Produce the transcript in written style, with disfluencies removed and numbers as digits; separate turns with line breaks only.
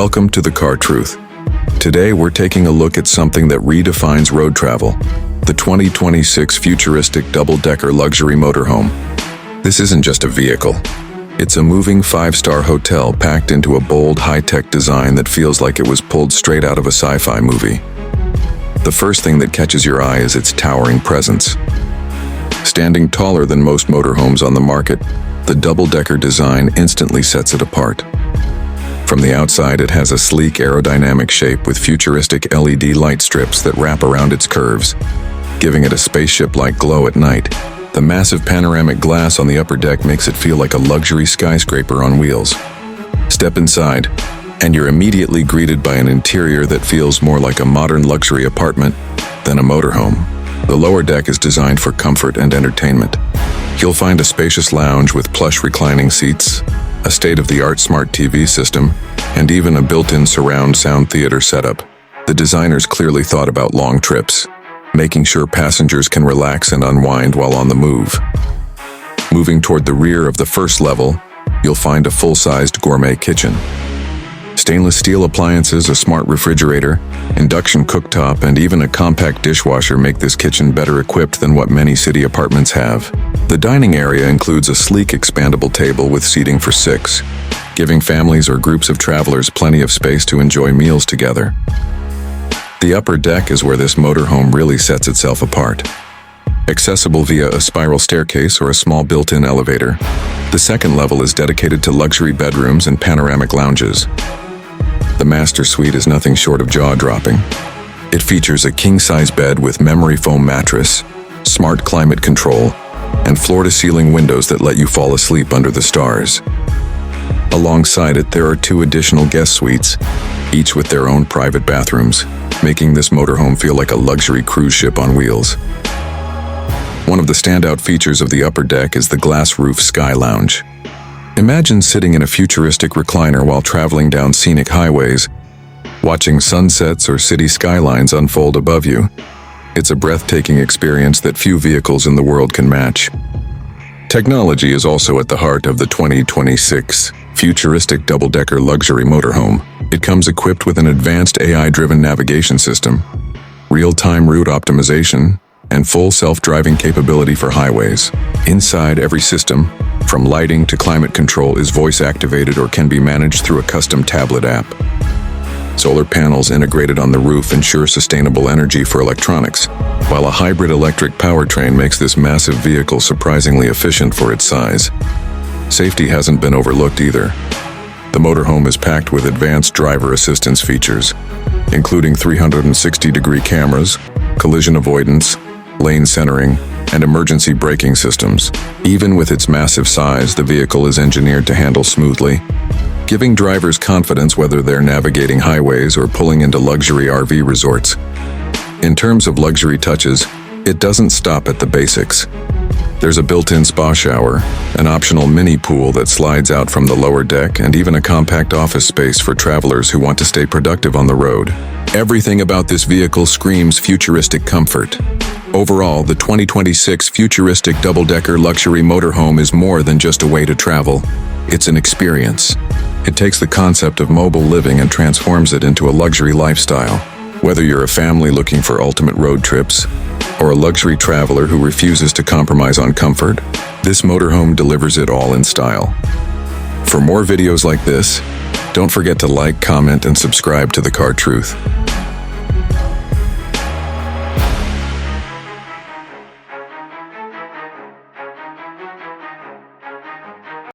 Welcome to the Car Truth. Today we're taking a look at something that redefines road travel, the 2026 Futuristic double-decker luxury motorhome. This isn't just a vehicle. It's a moving five-star hotel packed into a bold, high-tech design that feels like it was pulled straight out of a sci-fi movie. The first thing that catches your eye is its towering presence. Standing taller than most motorhomes on the market, the double-decker design instantly sets it apart. From the outside, it has a sleek aerodynamic shape with futuristic LED light strips that wrap around its curves, giving it a spaceship-like glow at night. The massive panoramic glass on the upper deck makes it feel like a luxury skyscraper on wheels. Step inside, and you're immediately greeted by an interior that feels more like a modern luxury apartment than a motorhome. The lower deck is designed for comfort and entertainment. You'll find a spacious lounge with plush reclining seats, a state-of-the-art smart TV system, and even a built-in surround sound theater setup. The designers clearly thought about long trips, making sure passengers can relax and unwind while on the move. Moving toward the rear of the first level, you'll find a full-sized gourmet kitchen. Stainless steel appliances, a smart refrigerator, induction cooktop, and even a compact dishwasher make this kitchen better equipped than what many city apartments have. The dining area includes a sleek expandable table with seating for 6, giving families or groups of travelers plenty of space to enjoy meals together. The upper deck is where this motorhome really sets itself apart. Accessible via a spiral staircase or a small built-in elevator, the second level is dedicated to luxury bedrooms and panoramic lounges. The master suite is nothing short of jaw-dropping. It features a king-size bed with memory foam mattress, smart climate control, and floor-to-ceiling windows that let you fall asleep under the stars. Alongside it, there are 2 additional guest suites, each with their own private bathrooms, making this motorhome feel like a luxury cruise ship on wheels. One of the standout features of the upper deck is the glass roof sky lounge. Imagine sitting in a futuristic recliner while traveling down scenic highways, watching sunsets or city skylines unfold above you. It's a breathtaking experience that few vehicles in the world can match. Technology is also at the heart of the 2026 Futuristic double-decker luxury motorhome. It comes equipped with an advanced AI-driven navigation system, real-time route optimization, and full self-driving capability for highways. Inside every system, from lighting to climate control, is voice-activated or can be managed through a custom tablet app. Solar panels integrated on the roof ensure sustainable energy for electronics, while a hybrid electric powertrain makes this massive vehicle surprisingly efficient for its size. Safety hasn't been overlooked either. The motorhome is packed with advanced driver assistance features, including 360-degree cameras, collision avoidance, lane centering, and emergency braking systems. Even with its massive size, the vehicle is engineered to handle smoothly, giving drivers confidence whether they're navigating highways or pulling into luxury RV resorts. In terms of luxury touches, it doesn't stop at the basics. There's a built-in spa shower, an optional mini pool that slides out from the lower deck, and even a compact office space for travelers who want to stay productive on the road. Everything about this vehicle screams futuristic comfort. Overall, the 2026 Futuristic double-decker luxury motorhome is more than just a way to travel. It's an experience. It takes the concept of mobile living and transforms it into a luxury lifestyle. Whether you're a family looking for ultimate road trips, or a luxury traveler who refuses to compromise on comfort, this motorhome delivers it all in style. For more videos like this, don't forget to like, comment, and subscribe to The Car Truth.